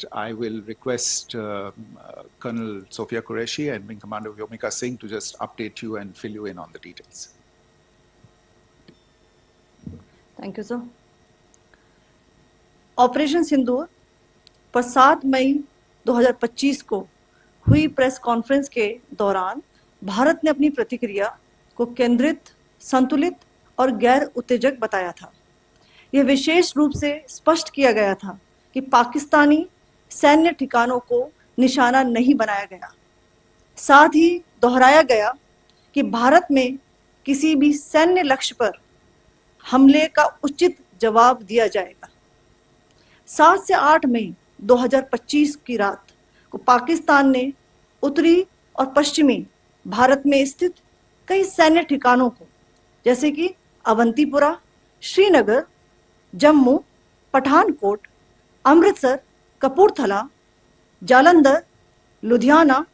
next, I will request Colonel Sophia Qureshi and Wing Commander Vyomika Singh to just update you and fill you in on the details. Thank you, sir. Operation Sindoor पर 7 मई 2025 को हुई press conference के दौरान भारत ने अपनी प्रतिक्रिया को केंद्रित, संतुलित और गैर उत्तेजक बताया था। यह विशेष रूप से स्पष्ट किया गया था कि पाकिस्तानी सैन्य ठिकानों को निशाना नहीं बनाया गया। साथ ही दोहराया गया कि भारत में किसी भी सैन्य लक्ष्य पर हमले का उचित जवाब दिया जाएगा। 7 से 8 मई 2025 की रात को पाकिस्तान ने उत्तरी और पश्चिमी भारत में स्थित कई सैन्य ठिकानों को, जैसे कि अवंतीपुरा, श्रीनगर, जम्मू, पठानकोट, अमृतसर, कपूरथला, जालंधर, लुधियाना,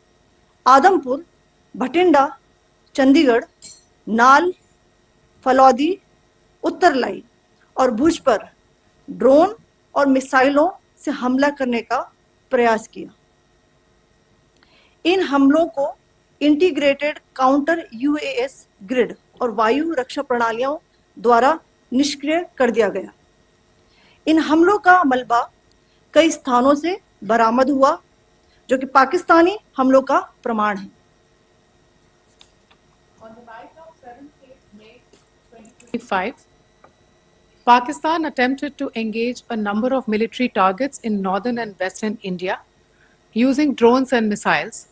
आदमपुर, भटिंडा, चंडीगढ़, नाल, फलौदी, उत्तरलाई और भुज पर ड्रोन और मिसाइलों से हमला करने का प्रयास किया। इन हमलों को इंटीग्रेटेड काउंटर यूएस ग्रिड और वायु रक्षा प्रणालियों द्वारा निष्क्रिय कर दिया गया। इन हमलों का मलबा कई स्थानों से बरामद हुआ, जो कि पाकिस्तानी हमलों का प्रमाण है। On the night of 7th May 2025, Pakistan attempted to engage a number of military targets in northern and western India using drones and missiles.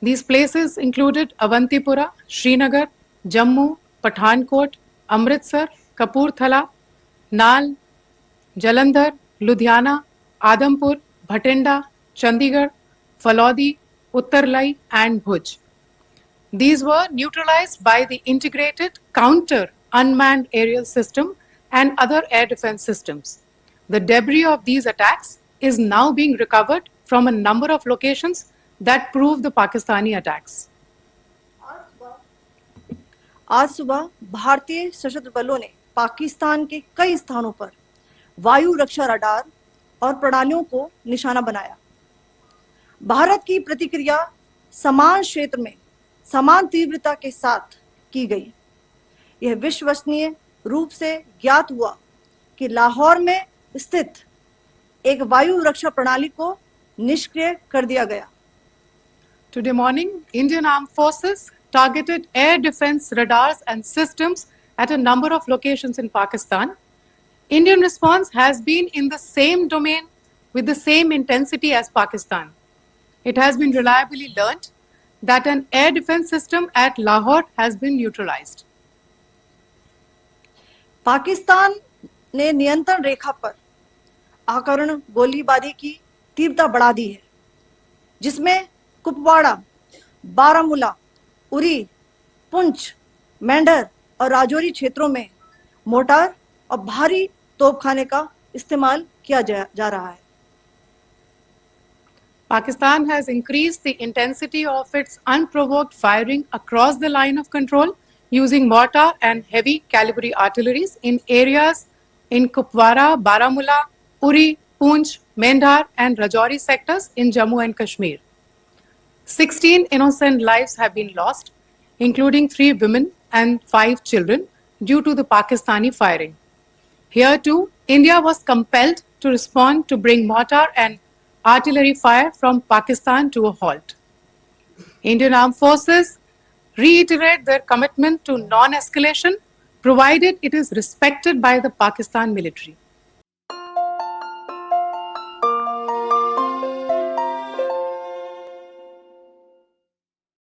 These places included Avantipura, Srinagar, Jammu, Pathankot, Amritsar, Kapurthala, Nal, Jalandhar, Ludhiana, Adampur, Bhatinda, Chandigarh, Falodi, Uttarlai and Bhuj. These were neutralized by the integrated counter unmanned aerial system and other air defense systems. The debris of these attacks is now being recovered from a number of locations that prove the Pakistani attacks. आज सुबह भारतीय सशस्त्र बलों ने पाकिस्तान के कई स्थानों पर वायु रक्षा रडार और प्रणालियों को निशाना बनाया। भारत की प्रतिक्रिया समान क्षेत्र में समान तीव्रता के साथ की गई। यह विश्वसनीय रूप से ज्ञात हुआ कि लाहौर में स्थित एक वायु रक्षा प्रणाली को निष्क्रिय कर दिया गया। Today morning, Indian Armed Forces targeted air defense radars and systems at a number of locations in Pakistan. Indian response has been in the same domain with the same intensity as Pakistan. It has been reliably learnt that an air defense system at Lahore has been neutralized. Pakistan ने नियंत्रण रेखा पर आकरण गोलीबारी की तीव्रता बढ़ा दी है, जिसमें कुपवाड़ा, बारामूला, उरी, पुंछ, मेंढर और राजौरी क्षेत्रों में मोर्टार और भारी तोपखाने का इस्तेमाल किया जा रहा है। Pakistan has increased the intensity of its unprovoked firing across the line of control using mortar and heavy calibre artilleries in areas in Kupwara, Baramulla, Uri, Poonch, Mendhar and Rajouri sectors in Jammu and Kashmir. 16 innocent lives have been lost, including 3 women and 5 children due to the Pakistani firing. Here too, India was compelled to respond to bring mortar and artillery fire from Pakistan to a halt. Indian Armed Forces reiterate their commitment to non-escalation, provided it is respected by the Pakistan military.